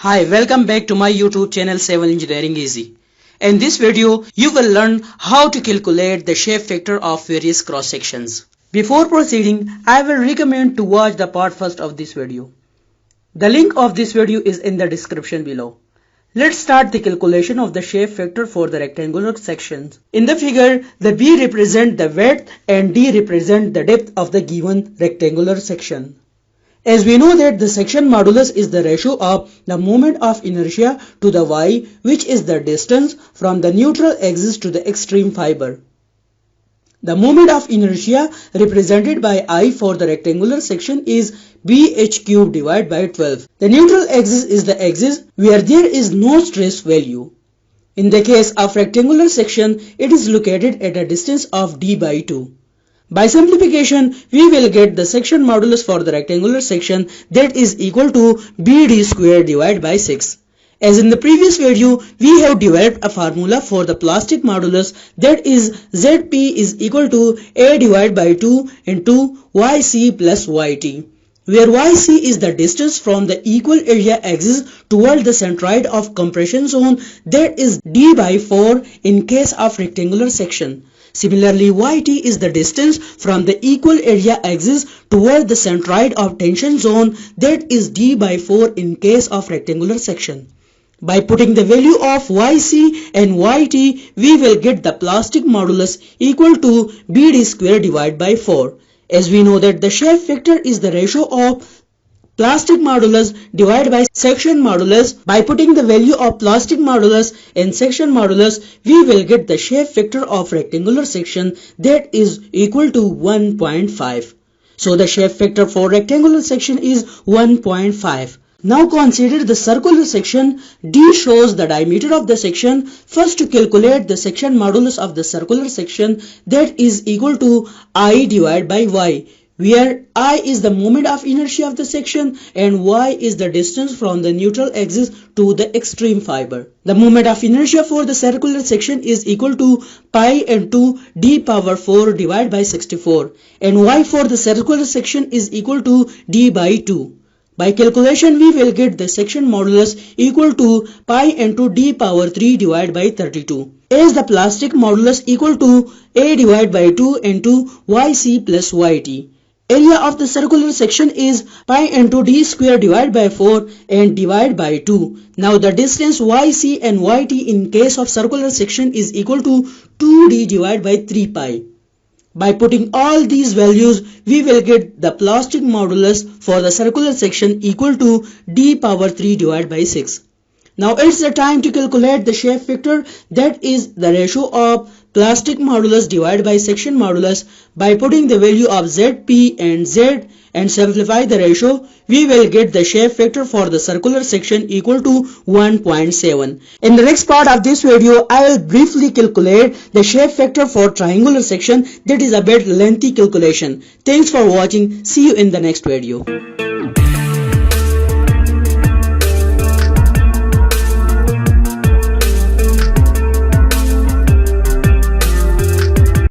Hi, welcome back to my YouTube channel Civil Engineering Easy. In this video, you will learn how to calculate the shape factor of various cross sections. Before proceeding, I will recommend to watch the part first of this video. The link of this video is in the description below. Let's start the calculation of the shape factor for the rectangular sections. In the figure, the B represents the width and D represents the depth of the given rectangular section. As we know that the section modulus is the ratio of the moment of inertia to the y, which is the distance from the neutral axis to the extreme fiber. The moment of inertia represented by I for the rectangular section is bh cube divided by 12. The neutral axis is the axis where there is no stress value. In the case of rectangular section, it is located at a distance of d by 2. By simplification, we will get the section modulus for the rectangular section, that is equal to BD square divided by 6. As in the previous video, we have developed a formula for the plastic modulus, that is ZP is equal to A divided by 2 into YC plus YT, where YC is the distance from the equal area axis toward the centroid of compression zone, that is D by 4 in case of rectangular section. Similarly, YT is the distance from the equal area axis toward the centroid of tension zone, that is D by 4 in case of rectangular section. By putting the value of YC and YT, we will get the plastic modulus equal to BD square divided by 4. As we know that the shape factor is the ratio of plastic modulus divided by section modulus. By putting the value of plastic modulus and section modulus, we will get the shape factor of rectangular section, that is equal to 1.5. So the shape factor for rectangular section is 1.5. Now consider the circular section. D shows the diameter of the section. First, to calculate the section modulus of the circular section, that is equal to I divided by Y, where I is the moment of inertia of the section and Y is the distance from the neutral axis to the extreme fiber. The moment of inertia for the circular section is equal to pi into d power 4 divided by 64, and Y for the circular section is equal to d by 2. By calculation, we will get the section modulus equal to pi into d power 3 divided by 32. As the plastic modulus equal to A divided by 2 into YC plus YT. Area of the circular section is pi into d square divided by 4 and divided by 2. Now the distance YC and YT in case of circular section is equal to 2d divided by 3 pi. By putting all these values, we will get the plastic modulus for the circular section equal to d power 3 divided by 6. Now it's the time to calculate the shape factor, that is the ratio of plastic modulus divided by section modulus. By putting the value of ZP and Z and simplify the ratio, we will get the shape factor for the circular section equal to 1.7. In the next part of this video, I will briefly calculate the shape factor for triangular section, that is a bit lengthy calculation. Thanks for watching. See you in the next video.